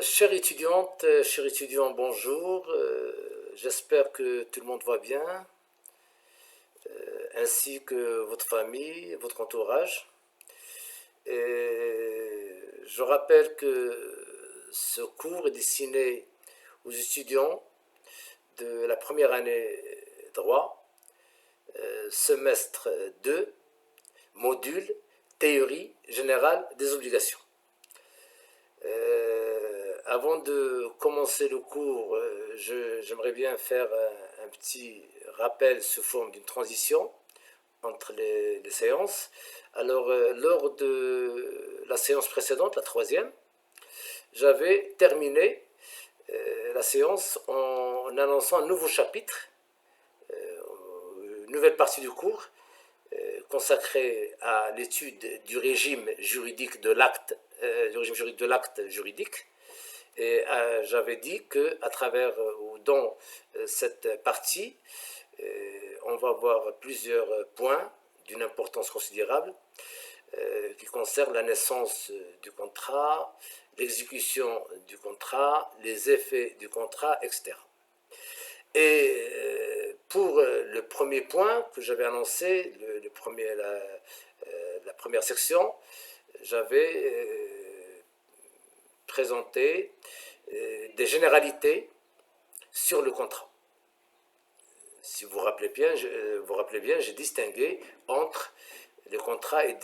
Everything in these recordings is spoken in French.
Chère étudiante, chers étudiants, bonjour. J'espère que tout le monde va bien, ainsi que votre famille, votre entourage. Et je rappelle que ce cours est destiné aux étudiants de la première année droit, semestre 2, module théorie générale des obligations. Avant de commencer le cours, j'aimerais bien faire un petit rappel sous forme d'une transition entre les séances. Alors, lors de la séance précédente, la troisième, j'avais terminé la séance en annonçant un nouveau chapitre, une nouvelle partie du cours consacrée à l'étude du régime juridique de l'acte, juridique. Et j'avais dit qu'à travers ou dans cette partie, on va voir plusieurs points d'une importance considérable qui concernent la naissance du contrat, l'exécution du contrat, les effets du contrat, etc. Et pour le premier point que j'avais annoncé, la première section, j'avais présenté des généralités sur le contrat. Si vous vous rappelez bien, j'ai distingué entre les contrats et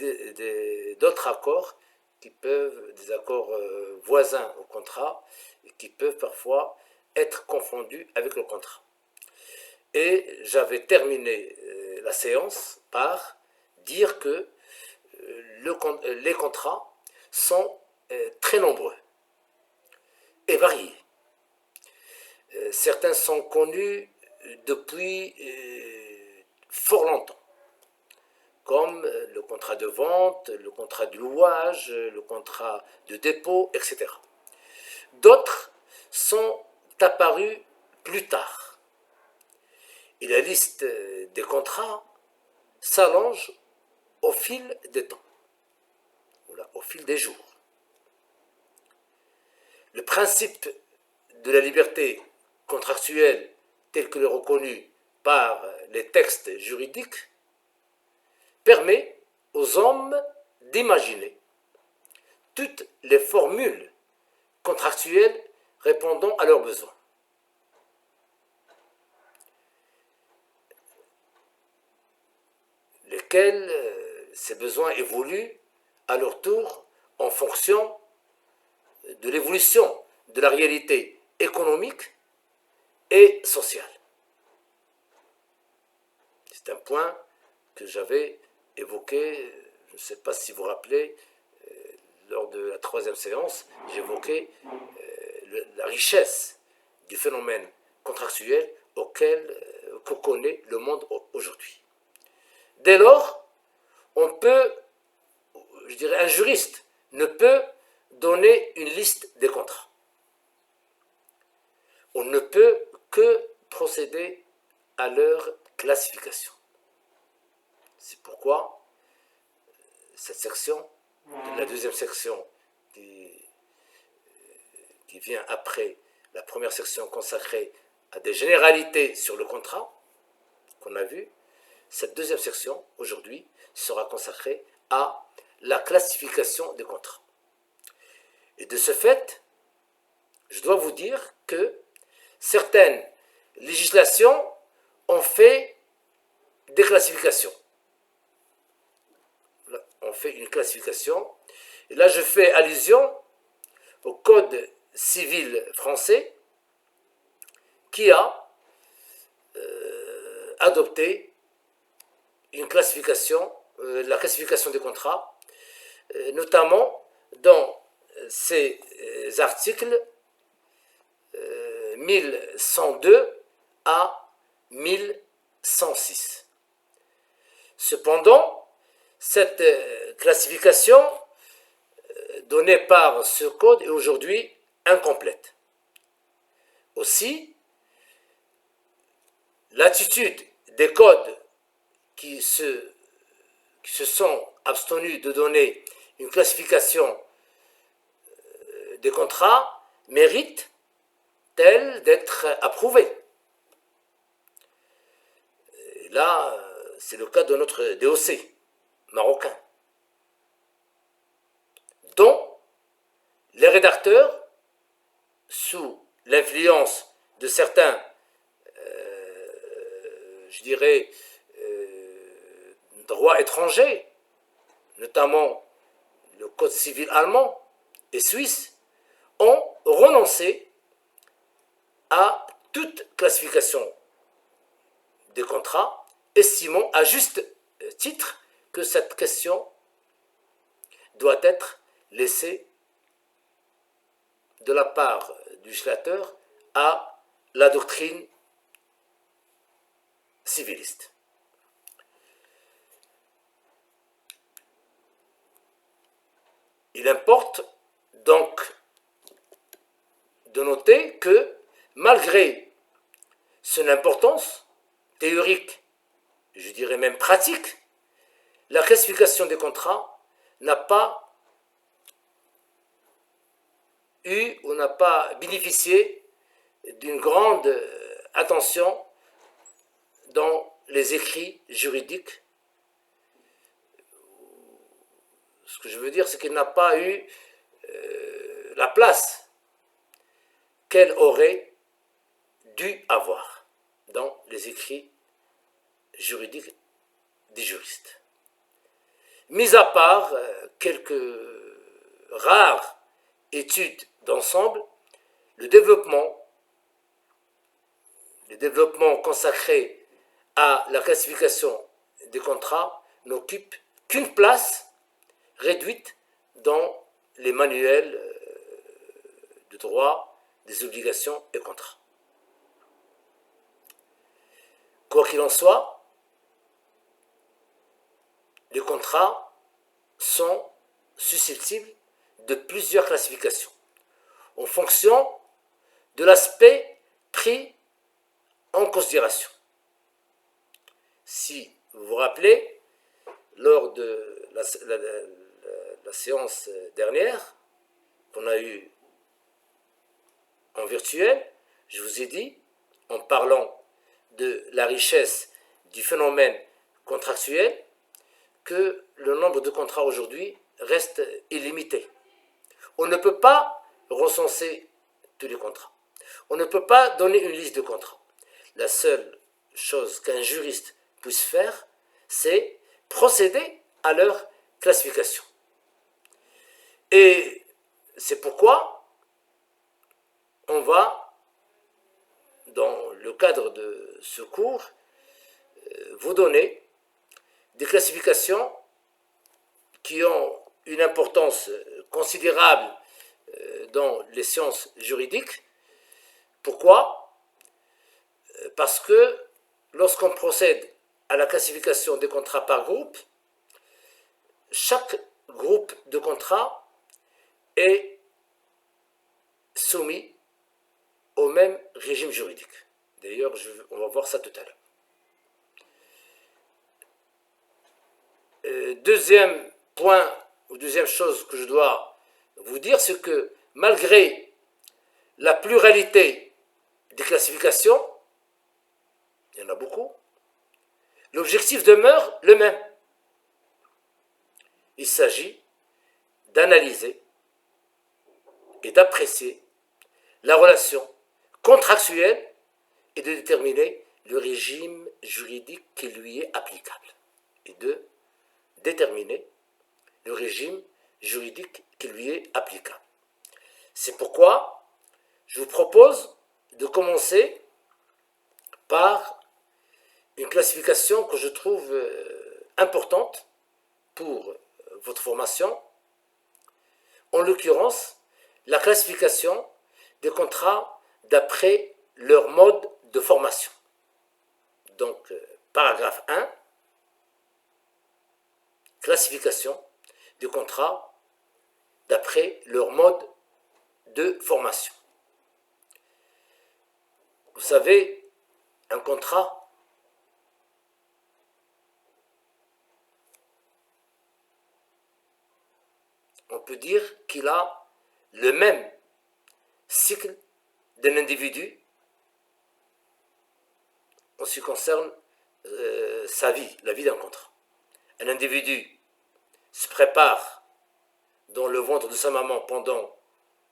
d'autres accords qui peuvent, des accords voisins au contrat, et qui peuvent parfois être confondus avec le contrat. Et j'avais terminé la séance par dire que les contrats sont très nombreux et variés. Certains sont connus depuis fort longtemps, comme le contrat de vente, le contrat de louage, le contrat de dépôt, etc. D'autres sont apparus plus tard. Et la liste des contrats s'allonge au fil des temps, au fil des jours. Le principe de la liberté contractuelle tel que le reconnu par les textes juridiques permet aux hommes d'imaginer toutes les formules contractuelles répondant à leurs besoins. Lesquels ces besoins évoluent à leur tour en fonction de l'évolution de la réalité économique et sociale. C'est un point que j'avais évoqué, je ne sais pas si vous vous rappelez, lors de la troisième séance, j'évoquais la richesse du phénomène contractuel que connaît le monde aujourd'hui. Dès lors, un juriste ne peut donner une liste des contrats. On ne peut que procéder à leur classification. C'est pourquoi cette section, la deuxième section qui vient après la première section consacrée à des généralités sur le contrat, qu'on a vu, cette deuxième section, aujourd'hui, sera consacrée à la classification des contrats. Et de ce fait, je dois vous dire que certaines législations ont fait des classifications. Là, on fait une classification. Et là, je fais allusion au Code civil français qui a adopté une classification, la classification des contrats, notamment dans ces articles 1102 à 1106. Cependant, cette classification donnée par ce code est aujourd'hui incomplète. Aussi, l'attitude des codes qui se sont abstenus de donner une classification des contrats mérite-t-elle d'être approuvée? Et là, c'est le cas de notre DOC marocain, dont les rédacteurs, sous l'influence de certains, je dirais, droits étrangers, notamment le Code civil allemand et suisse, ont renoncé à toute classification des contrats, estimant à juste titre que cette question doit être laissée de la part du législateur à la doctrine civiliste. Il importe donc de noter que, malgré son importance théorique, je dirais même pratique, la classification des contrats n'a pas eu ou n'a pas bénéficié d'une grande attention dans les écrits juridiques. Ce que je veux dire, c'est qu'il n'a pas eu la place qu'elle aurait dû avoir dans les écrits juridiques des juristes. Mis à part quelques rares études d'ensemble, le développement consacré à la classification des contrats n'occupe qu'une place réduite dans les manuels de droit des obligations et contrats. Quoi qu'il en soit, les contrats sont susceptibles de plusieurs classifications en fonction de l'aspect pris en considération. Si vous vous rappelez, lors de la séance dernière qu'on a eue en virtuel, je vous ai dit, en parlant de la richesse du phénomène contractuel, que le nombre de contrats aujourd'hui reste illimité. On ne peut pas recenser tous les contrats. On ne peut pas donner une liste de contrats. La seule chose qu'un juriste puisse faire, c'est procéder à leur classification. Et c'est pourquoi on va, dans le cadre de ce cours, vous donner des classifications qui ont une importance considérable dans les sciences juridiques. Pourquoi? Parce que lorsqu'on procède à la classification des contrats par groupe, chaque groupe de contrats est soumis au même régime juridique. D'ailleurs, on va voir ça tout à l'heure. Deuxième point, ou deuxième chose que je dois vous dire, c'est que malgré la pluralité des classifications, il y en a beaucoup, l'objectif demeure le même. Il s'agit d'analyser et d'apprécier la relation contractuelle et de déterminer le régime juridique qui lui est applicable. Et de déterminer le régime juridique qui lui est applicable. C'est pourquoi je vous propose de commencer par une classification que je trouve importante pour votre formation, en l'occurrence la classification des contrats d'après leur mode de formation. Donc, paragraphe 1, classification des contrats d'après leur mode de formation. Vous savez, un contrat, on peut dire qu'il a le même cycle d'un individu en ce qui concerne sa vie, la vie d'un contrat. Un individu se prépare dans le ventre de sa maman pendant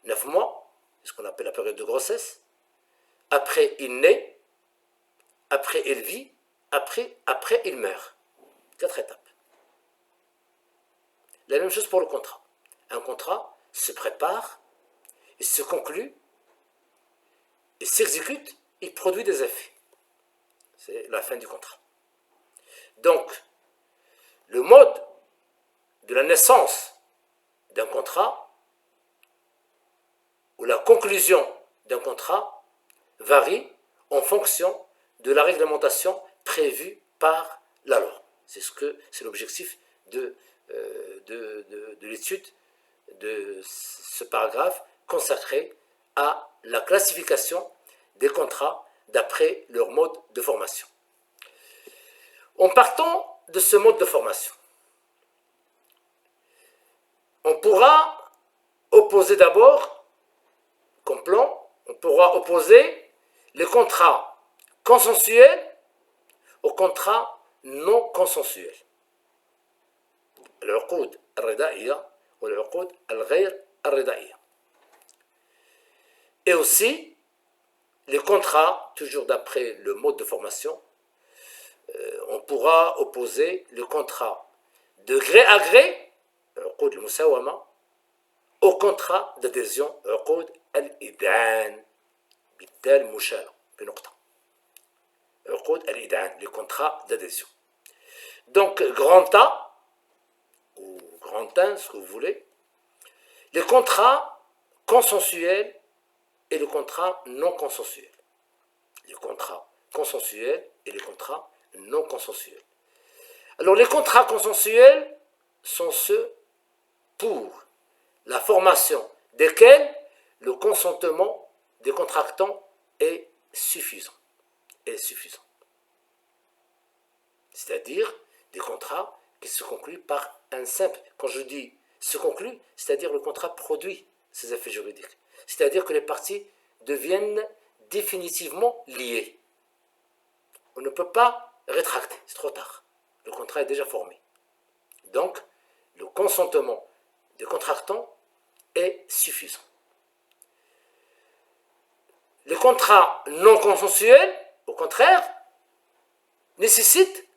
9 mois, ce qu'on appelle la période de grossesse. Après, il naît. Après, il vit. Après, il meurt. 4 étapes. La même chose pour le contrat. Un contrat se prépare, il se conclut, il s'exécute, il produit des effets. C'est la fin du contrat. Donc, le mode de la naissance d'un contrat ou la conclusion d'un contrat varie en fonction de la réglementation prévue par la loi. C'est l'objectif de l'étude de ce paragraphe consacré à la classification des contrats d'après leur mode de formation. En partant de ce mode de formation, on pourra opposer d'abord, comme plan, on pourra opposer les contrats consensuels aux contrats non consensuels. العقود الرضائية والعقود الغير الرضائية. Et aussi, les contrats, toujours d'après le mode de formation, on pourra opposer le contrat de gré à gré, عقود المساومة, au contrat d'adhésion, عقود الإذعان, بالدال مشارة بنقطة. عقود الإذعان, les contrats d'adhésion. Donc, grand A, ou grand 1, ce que vous voulez, les contrats consensuels et les contrats non consensuels. Les contrats consensuels et les contrats non consensuels. Alors, les contrats consensuels sont ceux pour la formation desquels le consentement des contractants est suffisant. C'est-à-dire des contrats qui se concluent par un simple. Quand je dis se conclut, c'est-à-dire le contrat produit ces effets juridiques. C'est-à-dire que les parties deviennent définitivement liées. On ne peut pas rétracter, c'est trop tard. Le contrat est déjà formé. Donc, le consentement des contractants est suffisant. Les contrats non consensuels, au contraire, nécessitent,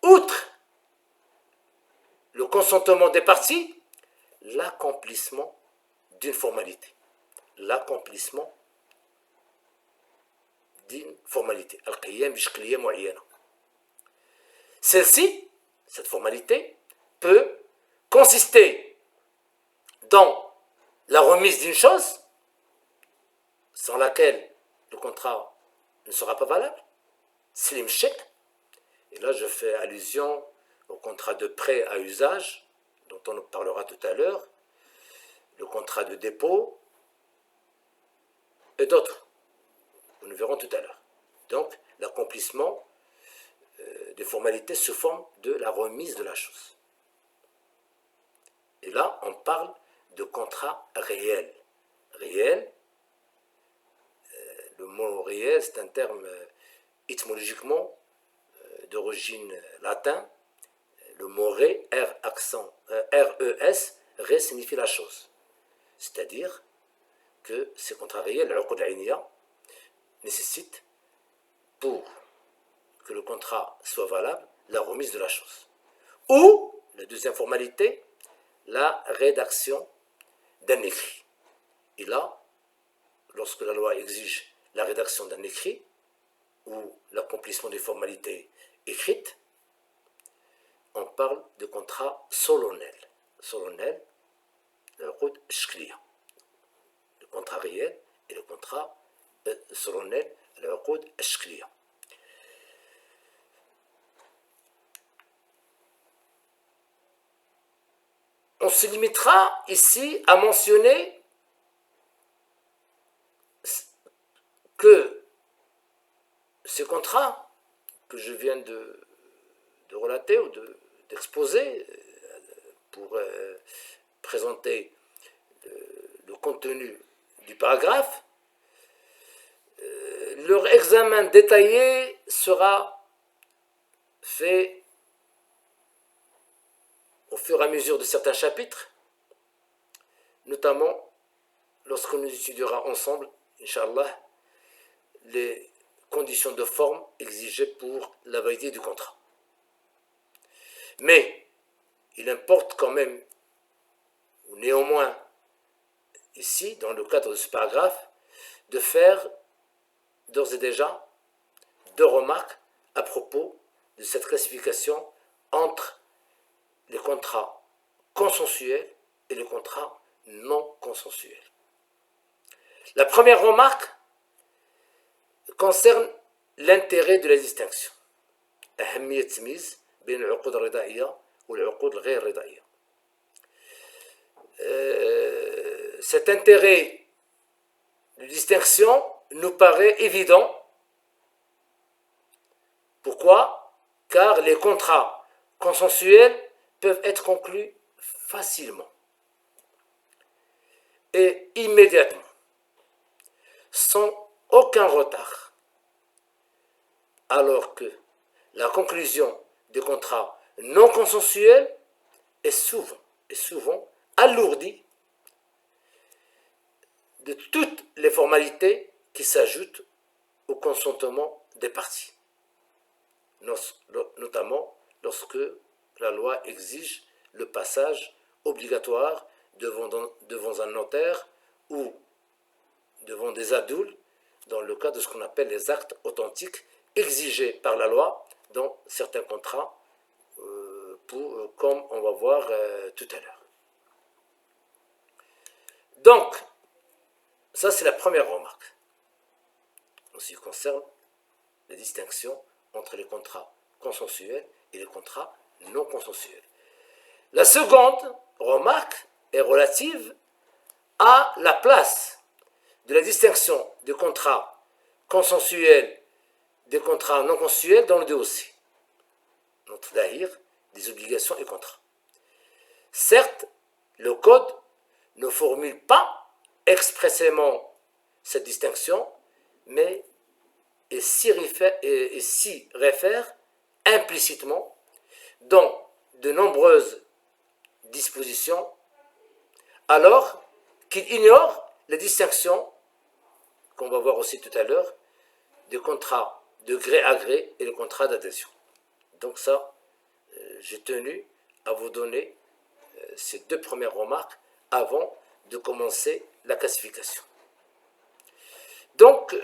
outre le consentement des parties, l'accomplissement d'une formalité. L'accomplissement d'une formalité. Celle-ci, cette formalité, peut consister dans la remise d'une chose sans laquelle le contrat ne sera pas valable, slim check, et là je fais allusion au contrat de prêt à usage, dont on parlera tout à l'heure, le contrat de dépôt, et d'autres, nous le verrons tout à l'heure. Donc, l'accomplissement des formalités sous forme de la remise de la chose. Et là, on parle de contrat réel. Réel, le mot réel, c'est un terme étymologiquement d'origine latin. Le mot ré, R-E-S, ré signifie la chose. C'est-à-dire que ces contrats réels, l'uqud al-'ayniya, nécessitent, pour que le contrat soit valable, la remise de la chose. Ou, la deuxième formalité, la rédaction d'un écrit. Et là, lorsque la loi exige la rédaction d'un écrit ou l'accomplissement des formalités écrites, on parle de contrat solennel. Solennel, le contrat réel et le contrat solennel, le shkliya. On se limitera ici à mentionner que ces contrats que je viens de relater ou d'exposer pour présenter le contenu du paragraphe, leur examen détaillé sera fait au fur et à mesure de certains chapitres, notamment lorsque nous étudiera ensemble, Inch'Allah, les conditions de forme exigées pour la validité du contrat. Mais il importe quand même, ou néanmoins, ici, dans le cadre de ce paragraphe, de faire d'ores et déjà 2 remarques à propos de cette classification entre les contrats consensuels et les contrats non consensuels. La première remarque concerne l'intérêt de la distinction. أهمية التمييز بين العقود الرضائية والعقود الغير رضائية. Cet intérêt de distinction nous paraît évident. Pourquoi? Car les contrats consensuels peuvent être conclus facilement et immédiatement, sans aucun retard, alors que la conclusion des contrats non consensuels est souvent alourdie de toutes les formalités qui s'ajoutent au consentement des parties, notamment lorsque la loi exige le passage obligatoire devant un notaire ou devant des adouls dans le cas de ce qu'on appelle les actes authentiques exigés par la loi dans certains contrats, comme on va voir tout à l'heure. Donc, ça c'est la première remarque en ce qui concerne la distinction entre les contrats consensuels et les contrats non consensuels. La seconde remarque est relative à la place de la distinction des contrats consensuels des contrats non consensuels dans le dossier, c'est-à-dire des obligations et contrats. Certes, le Code ne formule pas expressément cette distinction, mais s'y réfère implicitement dans de nombreuses dispositions, alors qu'il ignore la distinction, qu'on va voir aussi tout à l'heure, des contrats de gré à gré et les contrats d'adhésion. Donc ça, j'ai tenu à vous donner ces 2 premières remarques avant de commencer la classification. Donc,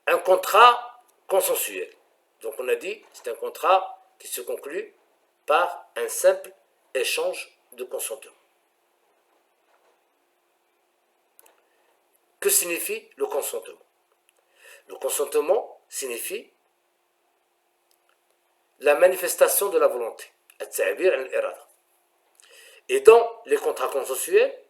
un contrat consensuel. Donc on a dit, c'est un contrat qui se conclut par un simple échange de consentement. Que signifie le consentement? Le consentement signifie la manifestation de la volonté. Et dans les contrats consensuels,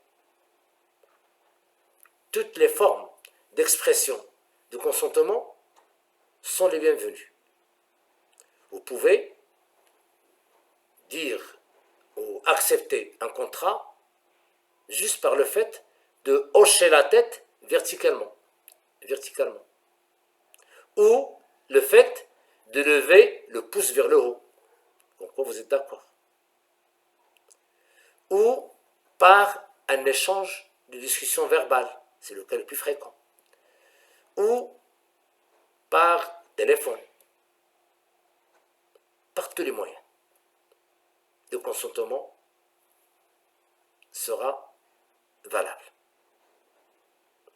toutes les formes d'expression de consentement sont les bienvenues. Vous pouvez dire ou accepter un contrat juste par le fait de hocher la tête verticalement, ou le fait de lever le pouce vers le haut, pourquoi vous êtes d'accord, ou par un échange de discussion verbale, c'est le cas le plus fréquent, ou par téléphone, par tous les moyens. Le consentement sera valable.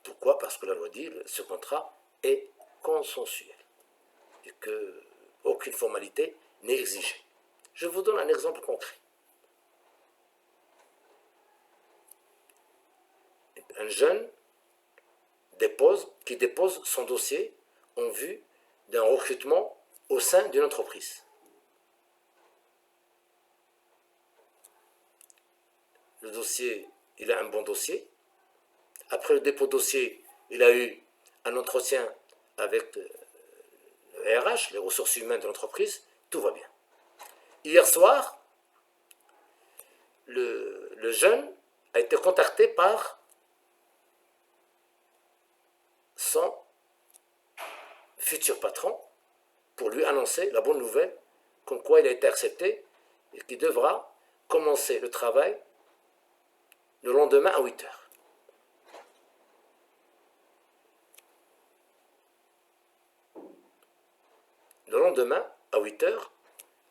Pourquoi? Parce que la loi dit que ce contrat est consensuel et qu'aucune formalité n'est exigée. Je vous donne un exemple concret. Un jeune qui dépose son dossier en vue d'un recrutement au sein d'une entreprise. Le dossier, il a un bon dossier. Après le dépôt de dossier, il a eu un entretien avec le RH, les ressources humaines de l'entreprise, tout va bien. Hier soir, le jeune a été contacté par son futur patron pour lui annoncer la bonne nouvelle, comme quoi il a été accepté et qu'il devra commencer le travail le lendemain à 8 heures. Le lendemain, à 8 heures,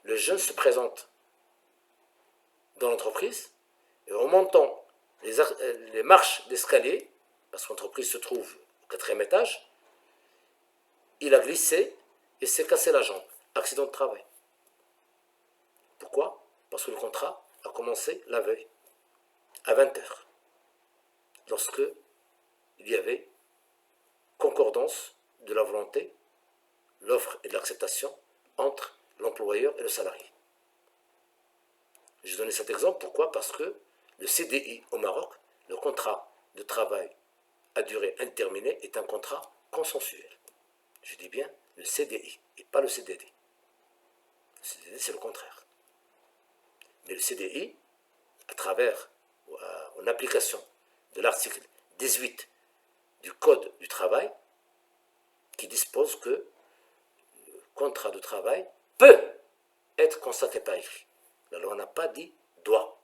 le jeune se présente dans l'entreprise et en montant les marches d'escalier, parce que l'entreprise se trouve au 4e étage, il a glissé et s'est cassé la jambe. Accident de travail. Pourquoi? Parce que le contrat a commencé la veille, à 20 heures, lorsque il y avait concordance de la volonté, l'offre et de l'acceptation entre l'employeur et le salarié. Je donne cet exemple, pourquoi? Parce que le CDI au Maroc, le contrat de travail à durée indéterminée, est un contrat consensuel. Je dis bien le CDI et pas le CDD. Le CDD, c'est le contraire. Mais le CDI, à travers, en application de l'article 18 du Code du travail, qui dispose que le contrat de travail peut être constaté par écrit. La loi n'a pas dit doit.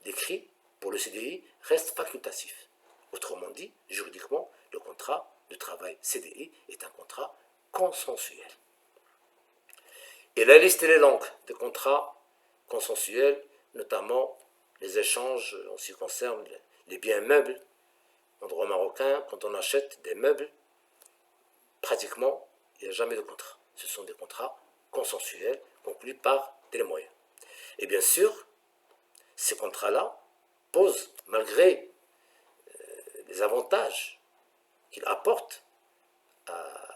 L'écrit, pour le CDI, reste facultatif. Autrement dit, juridiquement, le contrat de travail CDI est un contrat consensuel. Et la liste elle est longue des contrats consensuels, notamment les échanges en ce qui concerne les biens meubles. En droit marocain, quand on achète des meubles, pratiquement, il n'y a jamais de contrat. Ce sont des contrats consensuels conclus par des moyens. Et bien sûr, ces contrats-là posent, malgré les avantages qu'ils apportent à,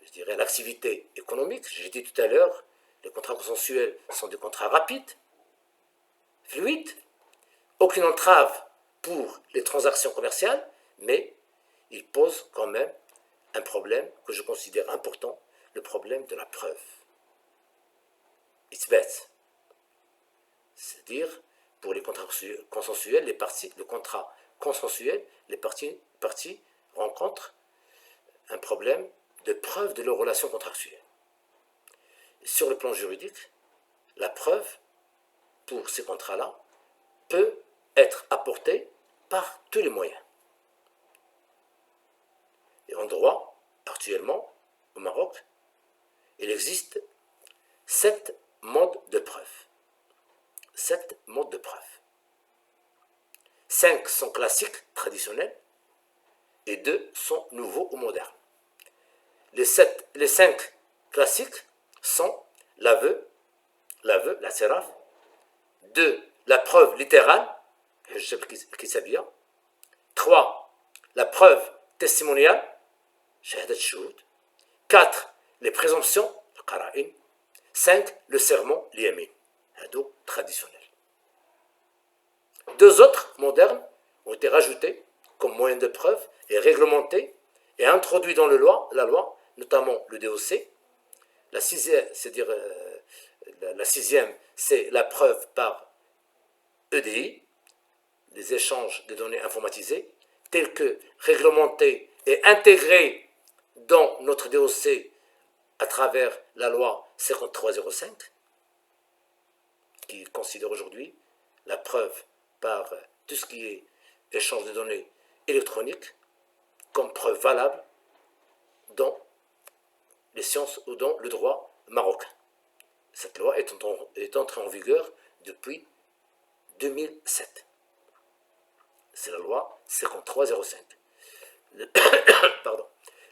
je dirais, l'activité économique. J'ai dit tout à l'heure, les contrats consensuels sont des contrats rapides, fluides, aucune entrave pour les transactions commerciales, mais ils posent quand même un problème que je considère important, le problème de la preuve. It's best. C'est-à-dire, pour les contrats consensuels, le contrat consensuel, les parties rencontrent un problème de preuve de leur relation contractuelle. Et sur le plan juridique, la preuve pour ces contrats-là peut être apportée par tous les moyens. Et en droit, actuellement, au Maroc, il existe 7 modes de preuve. 7 modes de preuve. 5 sont classiques, traditionnels, et 2 sont nouveaux ou modernes. Les 5 classiques sont l'aveu, la séraf, 2, la preuve littérale, 3, la preuve testimoniale, 4, les présomptions, 5, le serment, l'yamin, traditionnel. 2 autres modernes ont été rajoutés comme moyen de preuve et réglementés et introduits dans la loi, notamment le DOC. La sixième, c'est-à-dire la sixième, c'est la preuve par EDI, les échanges de données informatisées, tels que réglementés et intégrés dans notre DOC à travers la loi 5305, qui considère aujourd'hui la preuve par tout ce qui est échange de données électroniques comme preuve valable dans les sciences ou dans le droit marocain. Cette loi est entrée en vigueur depuis 2007. C'est la loi 5305. Pardon.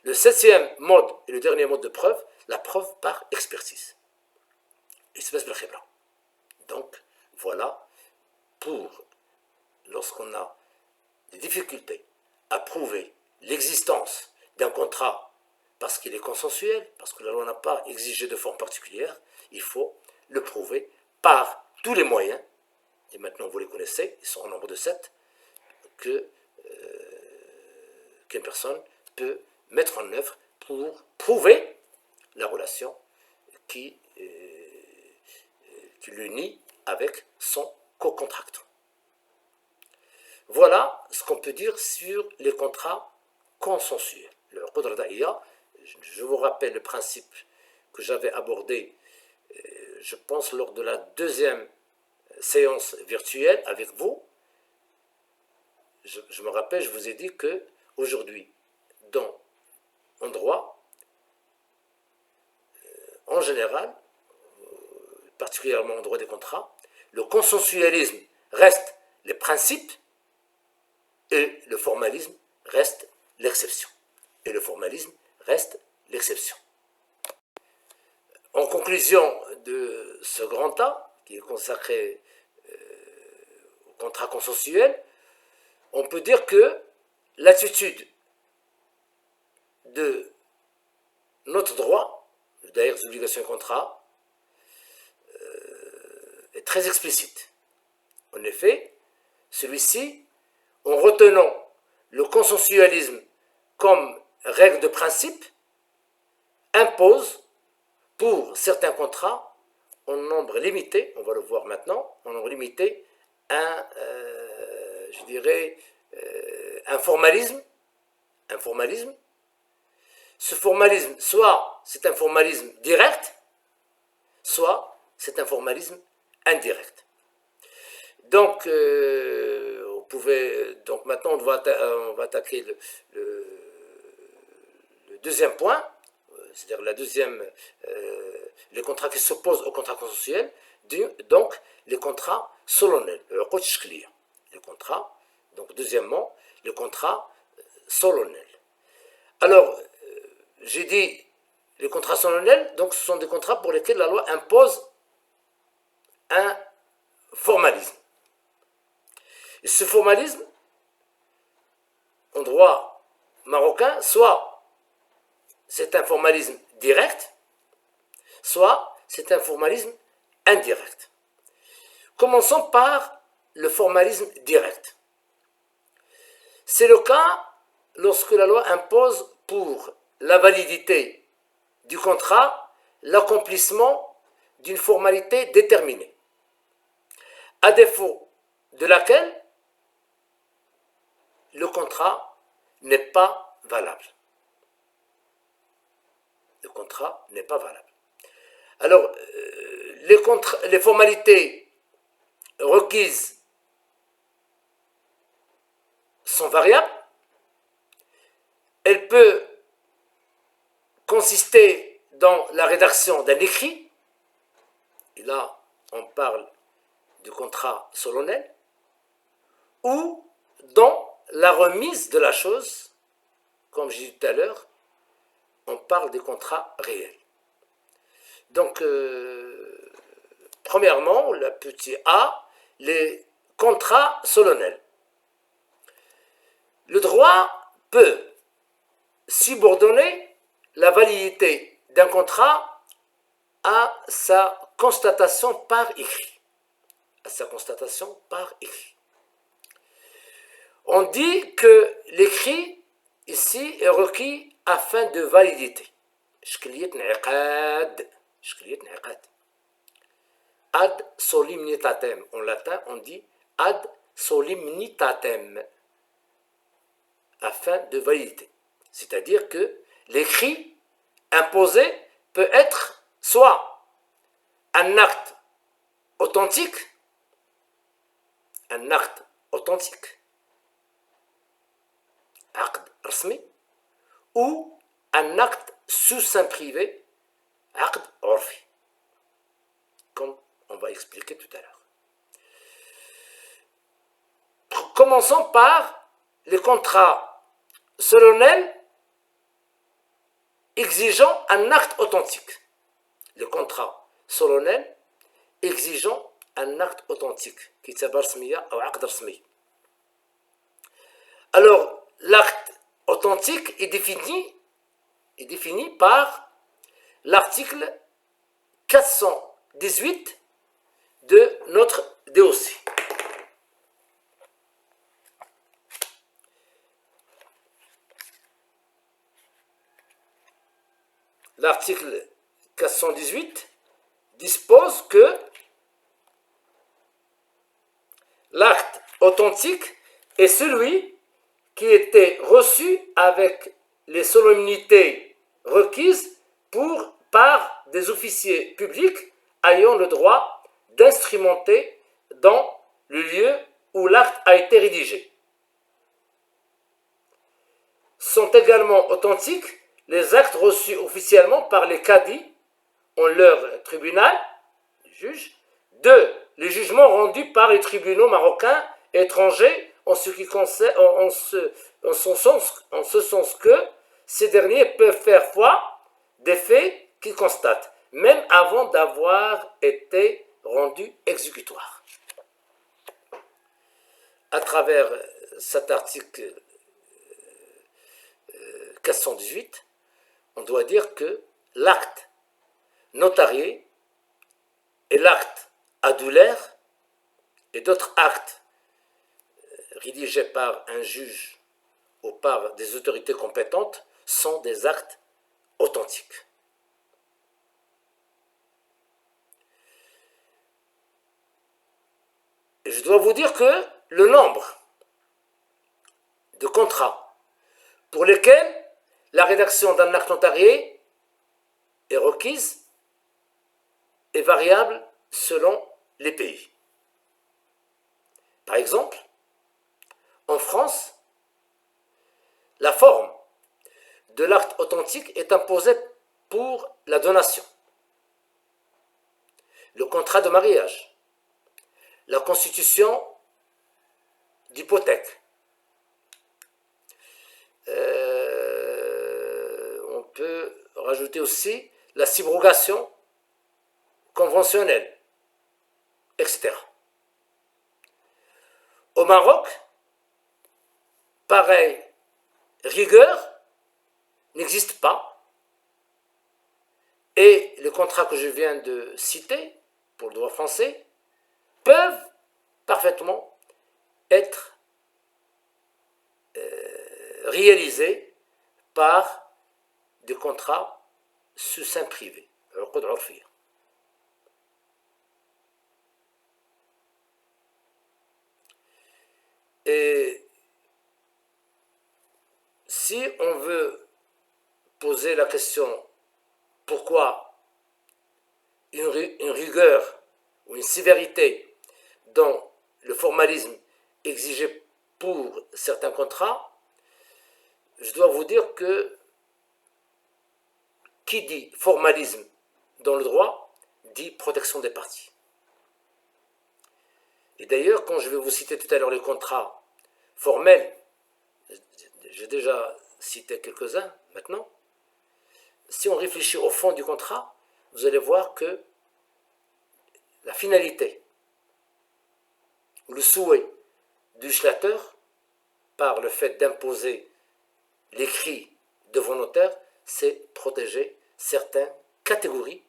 Le 7e mode et le dernier mode de preuve, la preuve par expertise. Espèce de khibra. Donc, voilà, pour lorsqu'on a des difficultés à prouver l'existence d'un contrat parce qu'il est consensuel, parce que la loi n'a pas exigé de forme particulière, il faut le prouver par tous les moyens, et maintenant vous les connaissez, ils sont au nombre de 7, qu'une personne peut mettre en œuvre pour prouver la relation qui l'unit avec son co-contractant. Voilà ce qu'on peut dire sur les contrats consensuels. Le Qudra Da'iya, je vous rappelle le principe que j'avais abordé, je pense, lors de la deuxième séance virtuelle avec vous. Je me rappelle, je vous ai dit que aujourd'hui, en droit, en général, particulièrement en droit des contrats, le consensualisme reste les principes et le formalisme reste l'exception. Et le formalisme reste l'exception. En conclusion de ce grand tas, qui est consacré au contrat consensuel, on peut dire que l'attitude de notre droit, d'ailleurs des obligations et contrats, est très explicite. En effet, celui-ci, en retenant le consensualisme comme règle de principe, impose pour certains contrats, en nombre limité, on va le voir maintenant, en nombre limité, un formalisme. Ce formalisme, soit c'est un formalisme direct, soit c'est un formalisme indirect. Donc, donc maintenant, on va attaquer le deuxième point, c'est-à-dire les contrats qui s'opposent aux contrats consensuels, donc les contrats solennels, les contrats, donc deuxièmement, les contrats solennels. Alors, j'ai dit les contrats solennels, donc ce sont des contrats pour lesquels la loi impose un formalisme. Et ce formalisme, en droit marocain, soit c'est un formalisme direct, soit c'est un formalisme indirect. Commençons par le formalisme direct. C'est le cas lorsque la loi impose pour la validité du contrat l'accomplissement d'une formalité déterminée, à défaut de laquelle le contrat n'est pas valable. Le contrat n'est pas valable. Alors, les formalités requises sont variables. Elle peut consister dans la rédaction d'un écrit, et là on parle du contrat solennel, ou dans la remise de la chose, comme j'ai dit tout à l'heure, on parle des contrats réels. Donc, premièrement, le petit a, les contrats solennels. Le droit peut subordonner la validité d'un contrat à sa constatation par écrit. On dit que l'écrit ici est requis afin de validité. Ad solemnitatem. En latin, on dit ad solemnitatem, afin de validité. C'est-à-dire que l'écrit imposé peut être soit un acte authentique, acte rasmi, ou un acte sous seing privé, acte orfi, comme on va expliquer tout à l'heure. Commençons par les contrats solennels exigeant un acte authentique. Les contrats solennels exigeant un acte authentique, qui s'appelle rasmiya ou aqd rasmi. Alors, l'acte authentique est défini par l'article 418 de notre DOC. L'article 418 dispose que l'acte authentique est celui qui était reçu avec les solennités requises par des officiers publics ayant le droit d'instrumenter dans le lieu où l'acte a été rédigé. Sont également authentiques les actes reçus officiellement par les cadis en leur tribunal, les juges. 2. Les jugements rendus par les tribunaux marocains et étrangers en ce sens que ces derniers peuvent faire foi des faits qu'ils constatent, même avant d'avoir été rendus exécutoires. À travers cet article 418, on doit dire que l'acte notarié et l'acte adulaire et d'autres actes rédigés par un juge ou par des autorités compétentes sont des actes authentiques. Et je dois vous dire que le nombre de contrats pour lesquels la rédaction d'un acte notarié est requise est variable selon les pays. Par exemple, en France, la forme de l'acte authentique est imposée pour la donation, le contrat de mariage, la constitution d'hypothèque. On peut rajouter aussi la subrogation conventionnelle, etc. Au Maroc, pareille rigueur n'existe pas et les contrats que je viens de citer pour le droit français peuvent parfaitement être réalisés par des contrats sous seing privé. Et si on veut poser la question pourquoi une rigueur ou une sévérité dans le formalisme exigé pour certains contrats, je dois vous dire que qui dit formalisme dans le droit dit protection des parties. Et d'ailleurs, quand je vais vous citer tout à l'heure les contrats formels, j'ai déjà cité quelques-uns maintenant, si on réfléchit au fond du contrat, vous allez voir que la finalité ou le souhait du législateur, par le fait d'imposer l'écrit devant notaire, c'est protéger certaines catégories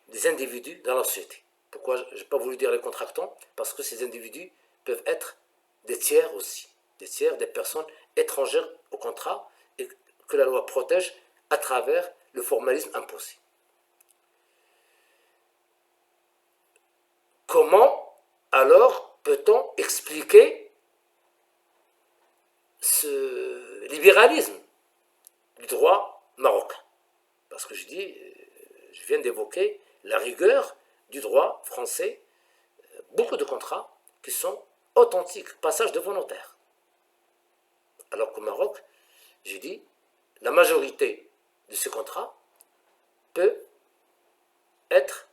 des individus dans la société. Pourquoi je n'ai pas voulu dire les contractants? Parce que ces individus peuvent être des tiers aussi, des tiers, des personnes étrangères au contrat et que la loi protège à travers le formalisme imposé. Comment alors peut-on expliquer ce libéralisme du droit marocain? Parce que je viens d'évoquer la rigueur du droit français, beaucoup de contrats qui sont authentiques, passage devant notaire. Alors qu'au Maroc, j'ai dit, la majorité de ces contrats peut être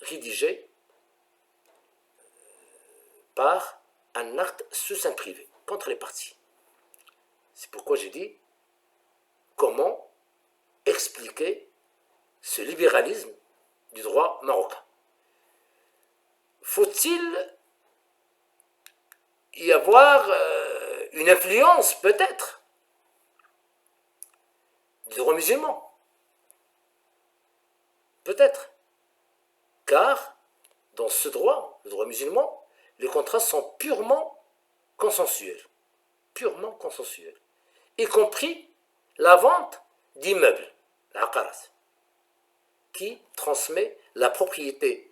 rédigée par un acte sous seing privé contre les parties. C'est pourquoi j'ai dit comment expliquer ce libéralisme du droit marocain. Faut-il y avoir une influence peut-être du droit musulman? Peut-être. Car dans ce droit, le droit musulman, les contrats sont purement consensuels. Purement consensuels. Y compris la vente d'immeubles, l'aqaras, qui transmet la propriété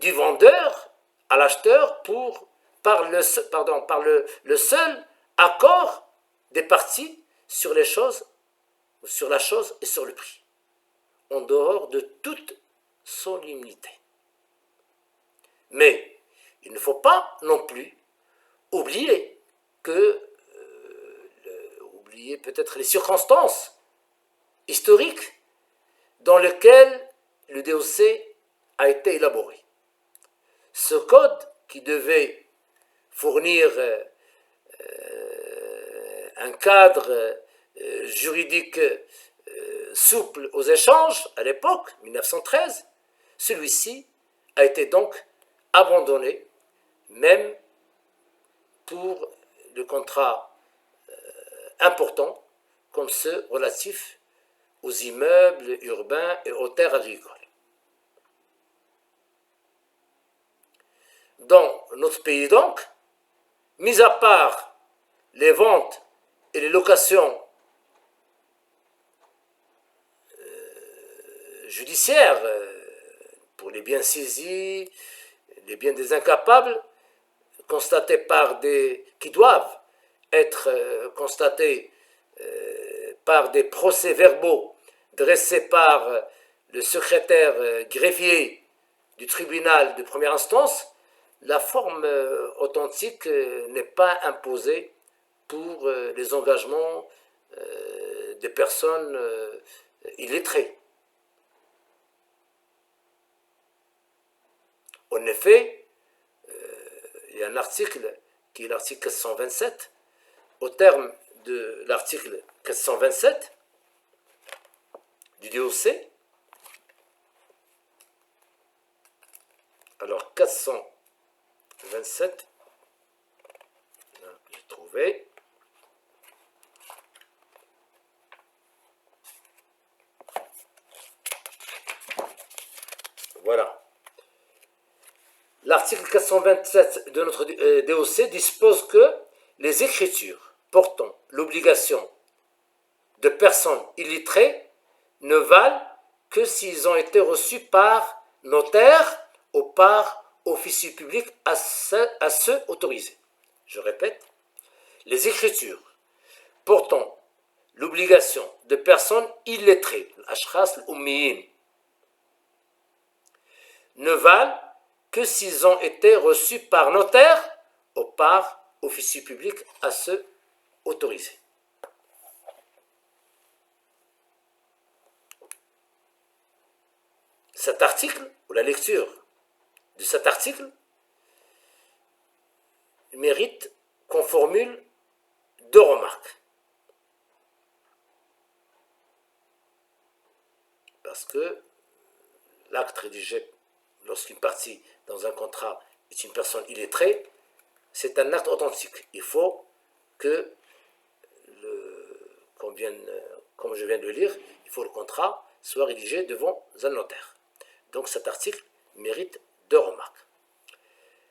du vendeur à l'acheteur pour par le seul accord des parties sur les choses, sur la chose et sur le prix, en dehors de toute solennité. Mais il ne faut pas non plus oublier oublier peut-être les circonstances historiques dans lesquelles le DOC a été élaboré. Ce code qui devait fournir un cadre juridique souple aux échanges à l'époque, 1913, celui-ci a été donc abandonné, même pour le contrat importants comme ceux relatifs aux immeubles urbains et aux terres agricoles. Dans notre pays donc, mis à part les ventes et les locations judiciaires pour les biens saisis, les biens des incapables, constatés qui doivent être constatés par des procès-verbaux dressés par le secrétaire greffier du tribunal de première instance, la forme authentique n'est pas imposée pour les engagements des personnes illettrées. En effet, il y a un article qui est l'article 427. Au terme de l'article 427 du DOC, alors 427, j'ai trouvé, voilà. L'article 427 de notre DOC dispose que les écritures portant l'obligation de personnes illettrées ne valent que s'ils ont été reçus par notaire ou par officier public à ceux autorisés. Je répète, les écritures portant l'obligation de personnes illettrées, l'ashkhas l'ummiyin, ne valent que s'ils ont été reçus par notaire ou par officier public à ceux autorisés. Cet article, ou la lecture de cet article, mérite qu'on formule deux remarques. Parce que l'acte rédigé lorsqu'une partie dans un contrat est une personne illettrée, c'est un acte authentique. Il faut que, comme je viens de le lire, il faut que le contrat soit rédigé devant un notaire. Donc cet article mérite deux remarques.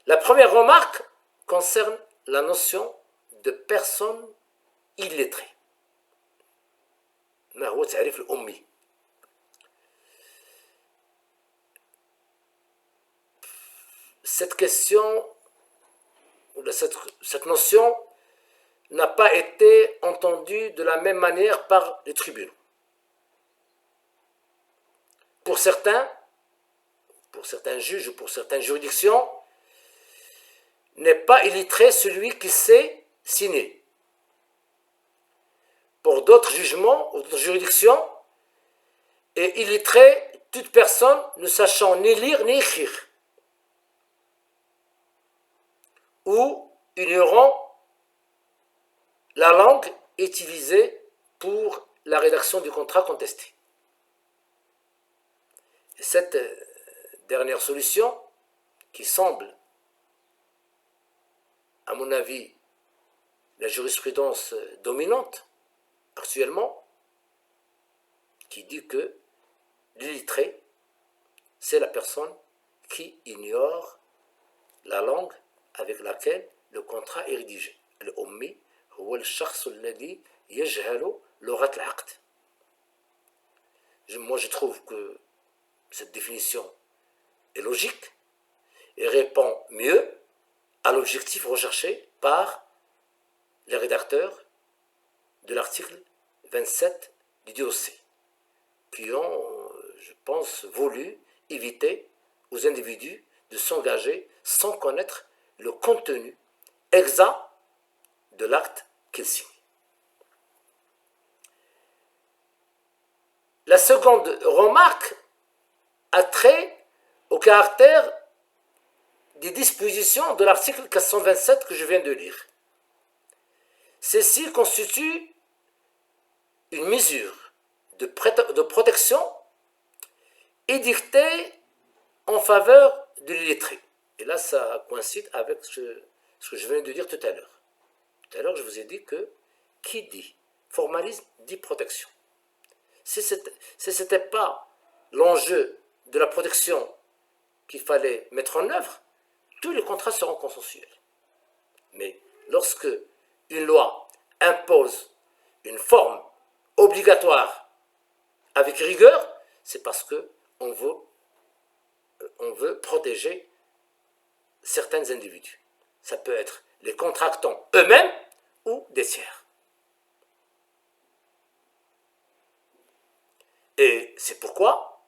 La première remarque concerne la notion de personne illettrée. ما هو تعريف الأمي؟ Cette question, cette notion n'a pas été entendue de la même manière par les tribunaux. Pour certains juges ou pour certaines juridictions, n'est pas illettré celui qui sait signer. Pour d'autres jugements ou d'autres juridictions, est illettré toute personne ne sachant ni lire ni écrire, ou ignorant la langue utilisée pour la rédaction du contrat contesté. Et cette dernière solution, qui semble, à mon avis, la jurisprudence dominante actuellement, qui dit que l'illettré, c'est la personne qui ignore la langue avec laquelle le contrat est rédigé. الأمي هو الشخص الذي يجهل لغة العقد. Moi, je trouve que cette définition est logique et répond mieux à l'objectif recherché par les rédacteurs de l'article 27 du DOC, qui ont, je pense, voulu éviter aux individus de s'engager sans connaître le contenu exact de l'acte qu'ils signent. La seconde remarque a trait au caractère des dispositions de l'article 427 que je viens de lire. Ceci constitue une mesure de protection édictée en faveur de l'illettré. Et là, ça coïncide avec ce que je viens de dire tout à l'heure. Tout à l'heure, je vous ai dit que qui dit formalisme dit protection. Si ce n'était pas l'enjeu de la protection qu'il fallait mettre en œuvre, tous les contrats seront consensuels. Mais lorsque une loi impose une forme obligatoire avec rigueur, c'est parce qu'on veut protéger certains individus. Ça peut être les contractants eux-mêmes ou des tiers. Et c'est pourquoi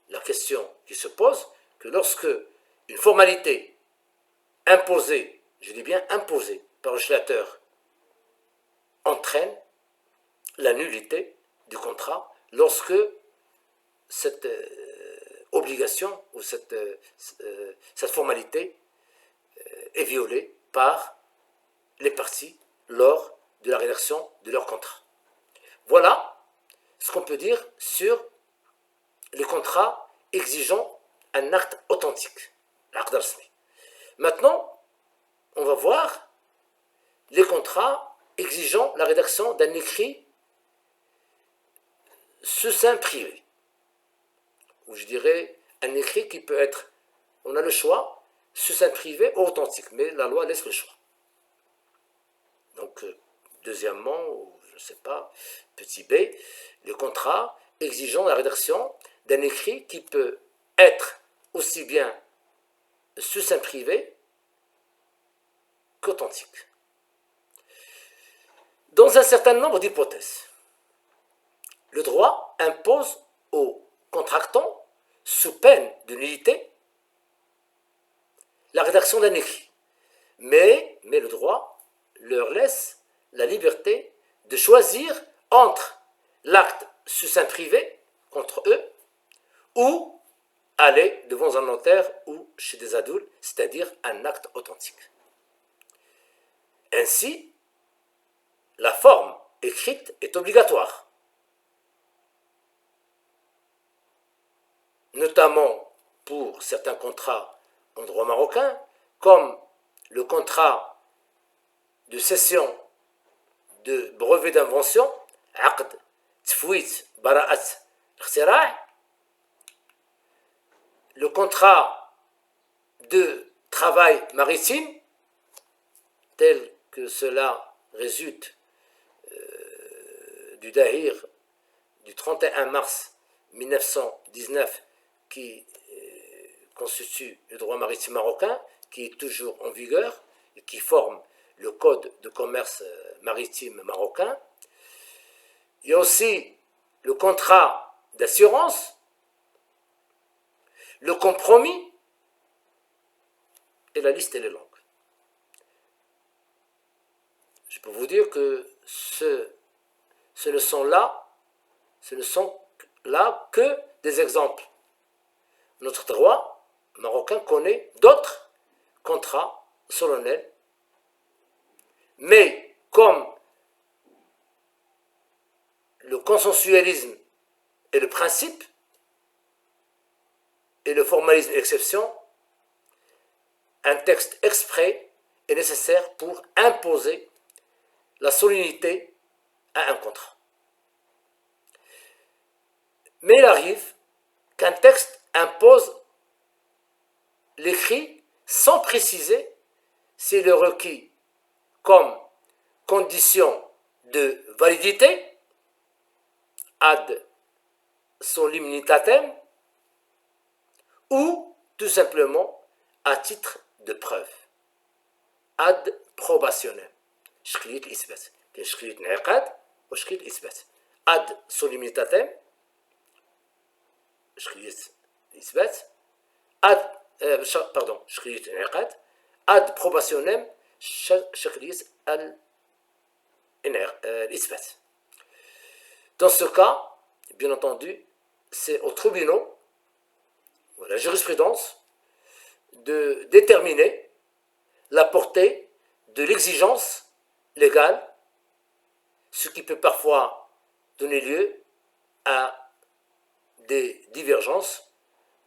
la question qui se pose, que lorsque une formalité imposée, je dis bien imposée par le législateur, entraîne la nullité du contrat, lorsque cette obligation ou cette formalité est violée par les parties lors de la rédaction de leur contrat. Voilà ce qu'on peut dire sur les contrats exigeant un acte authentique, l'acte rasmi. Maintenant, on va voir les contrats exigeant la rédaction d'un écrit succinct privé, ou je dirais un écrit qui peut être, on a le choix, succinct privé ou authentique, mais la loi laisse le choix. Donc, deuxièmement, ou je ne sais pas, petit b, le contrat exigeant la rédaction d'un écrit qui peut être aussi bien succinct privé qu'authentique. Dans un certain nombre d'hypothèses, le droit impose aux contractants, sous peine de nullité, la rédaction d'un écrit. Mais le droit leur laisse la liberté de choisir entre l'acte succinct privé contre eux ou aller devant un notaire ou chez des adultes, c'est-à-dire un acte authentique. Ainsi, la forme écrite est obligatoire, notamment pour certains contrats en droit marocain, comme le contrat de cession de brevet d'invention, عقد تفويت براءة الاختراع, le contrat de travail maritime, tel que cela résulte du Dahir du 31 mars 1919, qui constitue le droit maritime marocain, qui est toujours en vigueur et qui forme le code de commerce maritime marocain. Il y a aussi le contrat d'assurance, le compromis, et la liste elle est longue. Je peux vous dire que ce ne sont là que des exemples. Notre droit marocain connaît d'autres contrats solennels, mais comme le consensualisme est le principe et le formalisme est l'exception, un texte exprès est nécessaire pour imposer la solennité à un contrat. Mais il arrive qu'un texte impose l'écrit sans préciser s'il est requis comme condition de validité ad solemnitatem ou tout simplement à titre de preuve. ad probationem. شكلية الإثبات. كاين شكلية انعقاد وشكلية الإثبات. ad solemnitatem شكلية الإثبات. ad شكلية الانعقاد. ad probationem شكلية الإثبات. Dans ce cas, bien entendu, c'est aux tribunaux, à la jurisprudence, de déterminer la portée de l'exigence légale, ce qui peut parfois donner lieu à des divergences,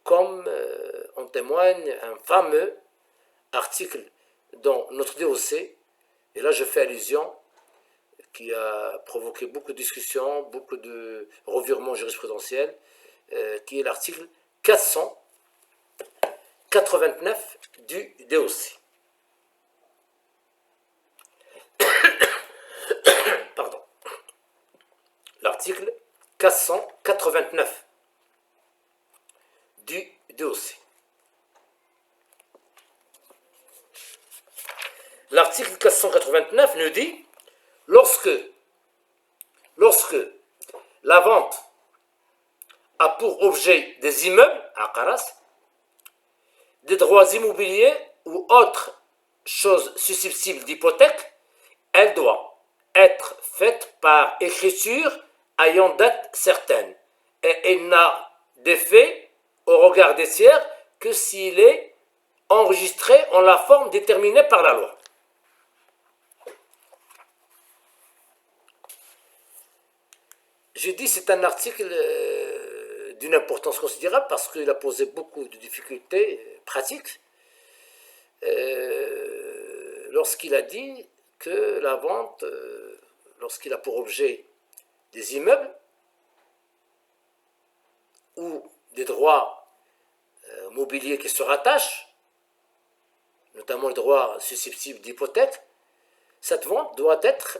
comme en témoigne un fameux article dans notre DOC, et là je fais allusion, qui a provoqué beaucoup de discussions, beaucoup de revirements jurisprudentiels, qui est l'article 489 du DOC. Pardon. L'article 489 du DOC. L'article 489 nous dit lorsque la vente a pour objet des immeubles, aqaras, des droits immobiliers ou autres choses susceptibles d'hypothèque, elle doit être faite par écriture ayant date certaine et elle n'a d'effet au regard des tiers que s'il est enregistré en la forme déterminée par la loi. Je dis c'est un article d'une importance considérable parce qu'il a posé beaucoup de difficultés pratiques lorsqu'il a dit que la vente, lorsqu'il a pour objet des immeubles ou des droits mobiliers qui se rattachent, notamment les droits susceptibles d'hypothèque, cette vente doit être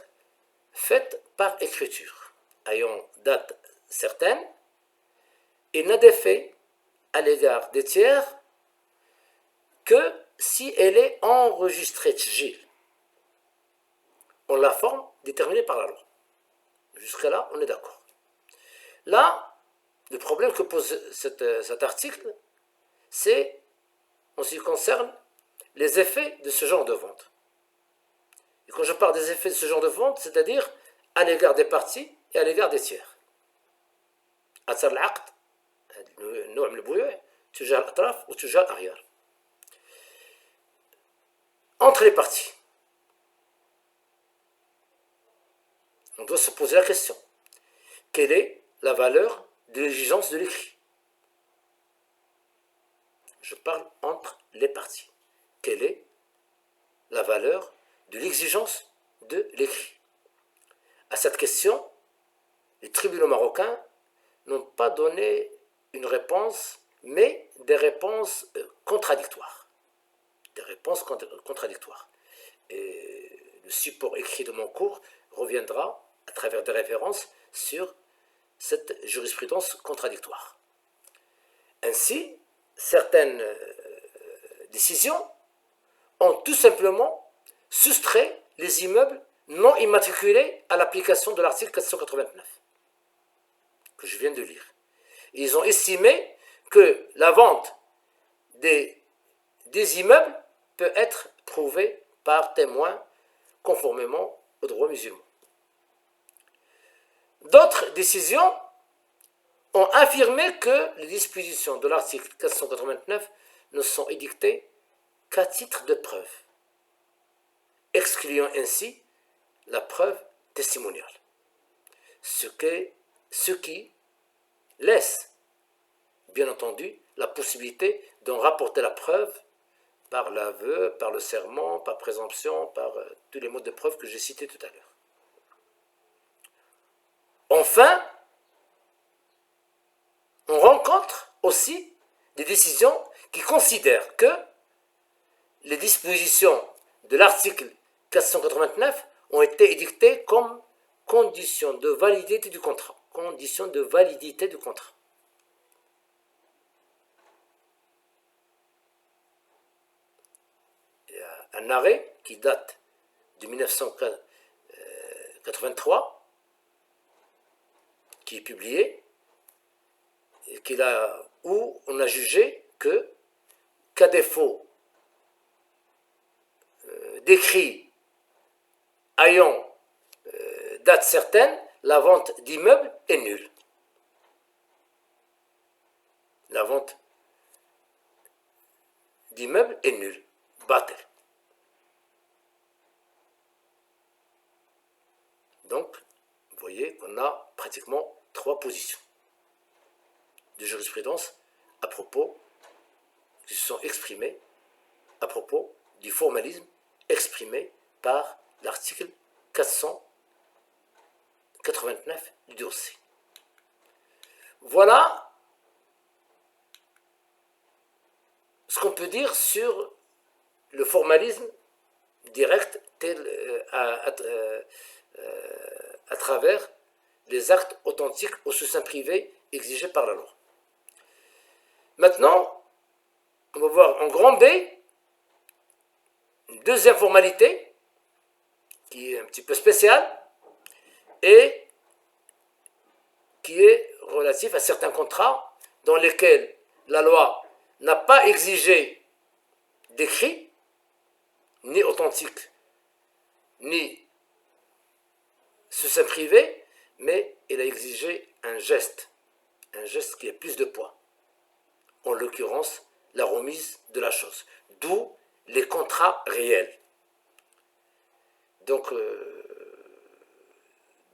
faite par écriture ayant date certaine et n'a d'effet à l'égard des tiers que si elle est enregistrée tjil en la forme déterminée par la loi. Jusqu'à là, on est d'accord. Là, le problème que pose cet article, c'est en ce qui concerne les effets de ce genre de vente. Et quand je parle des effets de ce genre de vente, c'est-à-dire à l'égard des parties et à l'égard des tiers. أثر العقد نوع من البيوع تجاه الأطراف وتجاه الأغيار. Entre les parties, on doit se poser la question. Quelle est la valeur de l'exigence de l'écrit? Je parle entre les parties. Quelle est la valeur de l'exigence de l'écrit? À cette question, les tribunaux marocains n'ont pas donné une réponse, mais des réponses contradictoires. Des réponses contradictoires. Et le support écrit de mon cours reviendra à travers des références sur cette jurisprudence contradictoire. Ainsi, certaines décisions ont tout simplement soustrait les immeubles non immatriculés à l'application de l'article 489 que je viens de lire. Ils ont estimé que la vente des immeubles peut être prouvée par témoin conformément au droit musulman. D'autres décisions ont affirmé que les dispositions de l'article 489 ne sont édictées qu'à titre de preuve, excluant ainsi la preuve testimoniale, ce qui laisse, bien entendu, la possibilité d'en rapporter la preuve par l'aveu, par le serment, par présomption, par tous les modes de preuve que j'ai cités tout à l'heure. Enfin, on rencontre aussi des décisions qui considèrent que les dispositions de l'article 489 ont été édictées comme condition de validité du contrat. Condition de validité du contrat. Il y a un arrêt qui date de 1983, qui est publié, où on a jugé qu'à défaut d'écrits ayant date certaine, la vente d'immeubles est nulle. La vente d'immeubles est nulle. Batel. Donc, vous voyez qu'on a pratiquement 3 positions de jurisprudence à propos, qui se sont exprimées à propos du formalisme exprimé par l'article 489 du dossier. Voilà ce qu'on peut dire sur le formalisme direct à travers les actes authentiques au soutien privé exigés par la loi. Maintenant, on va voir en grand B une deuxième formalité qui est un petit peu spéciale et qui est relative à certains contrats dans lesquels la loi n'a pas exigé d'écrit, ni authentique, ni soutien privé, mais elle a exigé un geste qui a plus de poids, en l'occurrence la remise de la chose, d'où les contrats réels. Donc,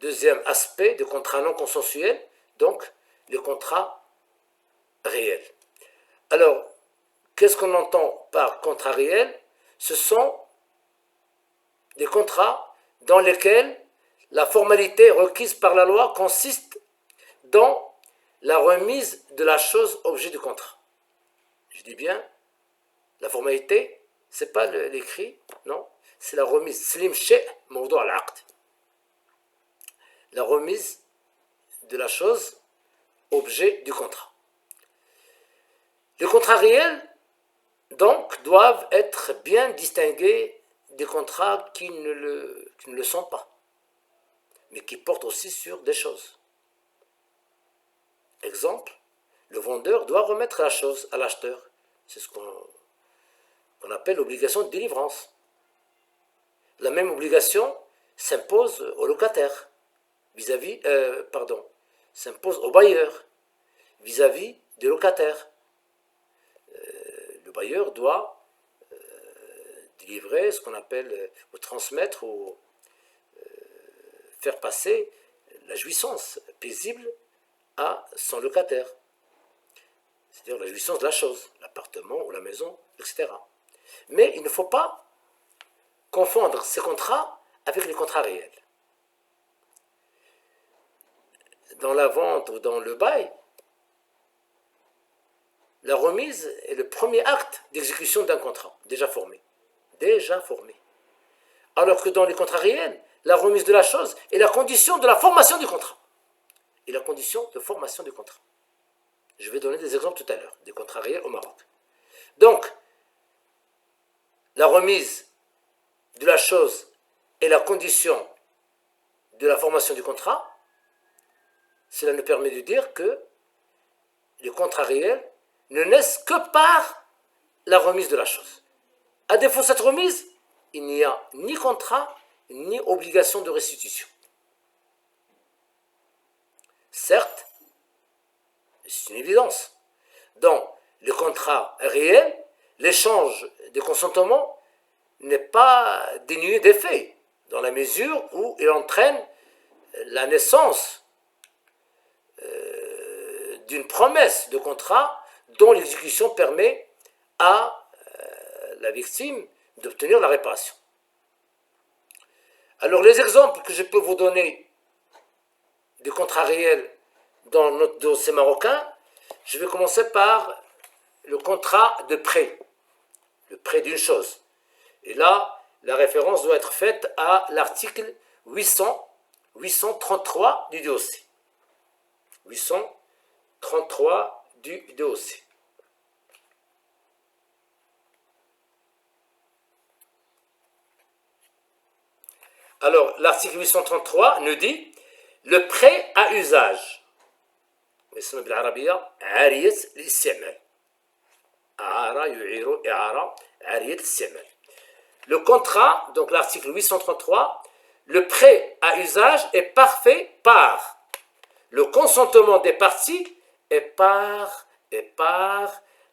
deuxième aspect de contrat non consensuel, donc les contrats réels. Alors, qu'est-ce qu'on entend par contrat réel? Ce sont des contrats dans lesquels la formalité requise par la loi consiste dans la remise de la chose objet du contrat. Je dis bien, la formalité, ce n'est pas l'écrit, non, c'est la remise. Slim shay mawdu' al-aqd. La remise de la chose objet du contrat. Les contrats réels, donc, doivent être bien distingués des contrats qui ne le sont pas, mais qui portent aussi sur des choses. Exemple, le vendeur doit remettre la chose à l'acheteur. C'est ce qu'on appelle l'obligation de délivrance. La même obligation s'impose au locataire, s'impose au bailleur vis-à-vis des locataires. Le bailleur doit délivrer ce qu'on appelle, ou transmettre, ou faire passer la jouissance paisible à son locataire. C'est-à-dire la jouissance de la chose, l'appartement ou la maison, etc. Mais il ne faut pas confondre ces contrats avec les contrats réels. Dans la vente ou dans le bail, la remise est le premier acte d'exécution d'un contrat, déjà formé. Alors que dans les contrats réels, la remise de la chose est la condition de la formation du contrat. Et la condition de formation du contrat. Je vais donner des exemples tout à l'heure, des contrats réels au Maroc. Donc, la remise de la chose est la condition de la formation du contrat. Cela nous permet de dire que les contrats réels ne naissent que par la remise de la chose. À défaut de cette remise, il n'y a ni contrat, ni obligation de restitution. Certes, c'est une évidence. Dans les contrats réels, l'échange des consentements n'est pas dénué d'effet, dans la mesure où il entraîne la naissance d'une promesse de contrat dont l'exécution permet à la victime d'obtenir la réparation. Alors les exemples que je peux vous donner de contrats réels dans notre dossier marocain, je vais commencer par le contrat de prêt, le prêt d'une chose. Et là, la référence doit être faite à l'article 833 du dossier. 833 du dossier. Alors, l'article 833 nous dit le prêt à usage. اسمه بالعربية عارية الاستعمال. أعارة يعير إعارة عارية الاستعمال. Le contrat, donc l'article 833, le prêt à usage est parfait par le consentement des parties et par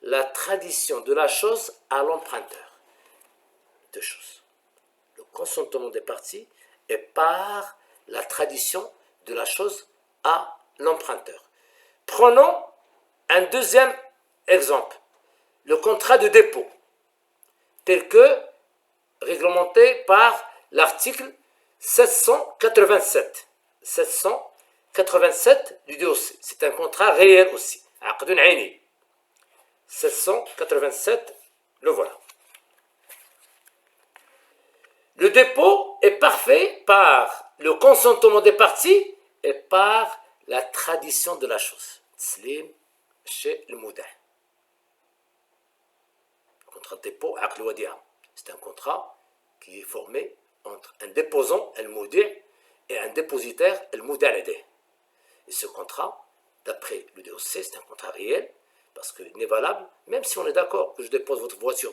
la tradition de la chose à l'emprunteur. Deux choses. Le consentement des parties et par la tradition de la chose à l'emprunteur. Prenons un deuxième exemple, le contrat de dépôt, tel que réglementé par l'article 787. 787 du DOC. C'est un contrat réel aussi. 787, le voilà. Le dépôt est parfait par le consentement des parties et par la tradition de la chose. Tslim chez le Moudah. Le contrat de dépôt, c'est un contrat qui est formé entre un déposant, el Moudah, et un dépositaire, el Moudah. Et ce contrat, d'après le DOC, c'est un contrat réel, parce qu'il n'est valable, même si on est d'accord que je dépose votre voiture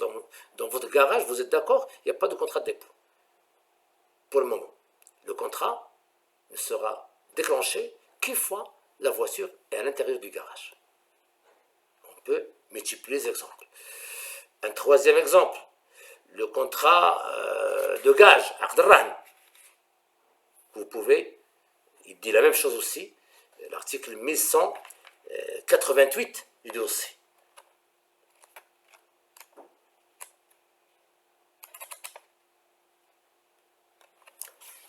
dans votre garage, vous êtes d'accord, il n'y a pas de contrat de dépôt. Pour le moment, le contrat ne sera déclenché qu'une fois la voiture est à l'intérieur du garage. On peut multiplier les exemples. Un troisième exemple, le contrat de gage, vous pouvez, il dit la même chose aussi, l'article 1188 du DOC.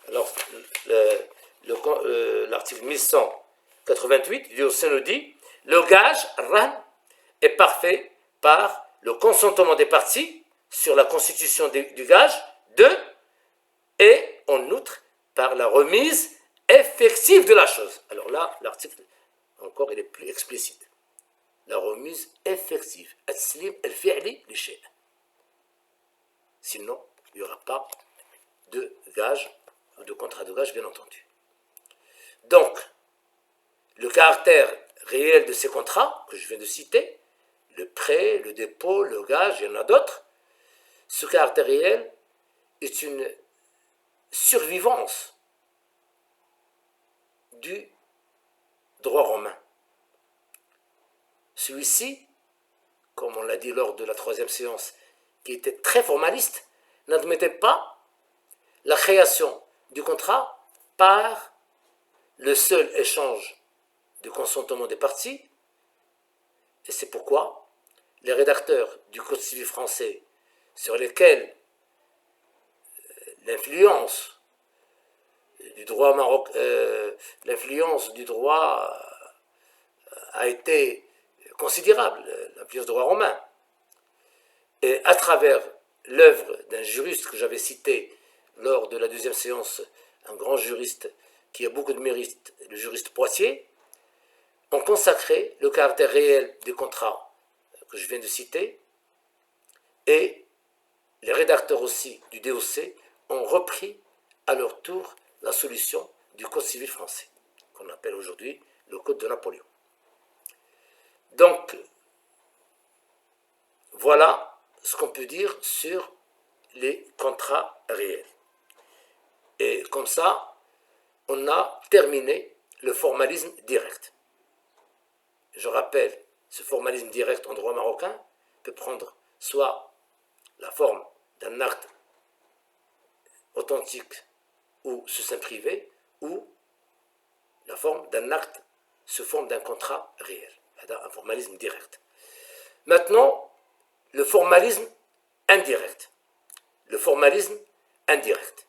Alors, l'article 1188 du DOC nous dit le gage est parfait par le consentement des parties sur la constitution du gage et en outre par la remise effective de la chose. Alors là, l'article, encore, il est plus explicite. La remise effective. Sinon, il n'y aura pas de gage ou de contrat de gage, bien entendu. Donc, le caractère réel de ces contrats que je viens de citer, le prêt, le dépôt, le gage, il y en a d'autres, ce caractère réel est une survivance du droit romain. Celui-ci, comme on l'a dit lors de la troisième séance, qui était très formaliste, n'admettait pas la création du contrat par le seul échange de consentement des parties, et c'est pourquoi les rédacteurs du Code civil français, sur lesquels l'influence du droit a été considérable, l'influence du droit romain, et à travers l'œuvre d'un juriste que j'avais cité lors de la deuxième séance, un grand juriste qui a beaucoup de mérite, le juriste Poitiers, ont consacré le caractère réel des contrats que je viens de citer, et les rédacteurs aussi du DOC ont repris à leur tour la solution du Code civil français, qu'on appelle aujourd'hui le Code de Napoléon. Donc, voilà ce qu'on peut dire sur les contrats réels. Et comme ça, on a terminé le formalisme direct. Je rappelle, ce formalisme direct en droit marocain peut prendre soit la forme d'un acte authentique ou sous seing privé, ou la forme d'un acte sous forme d'un contrat réel. Un formalisme direct. Maintenant, le formalisme indirect. Le formalisme indirect.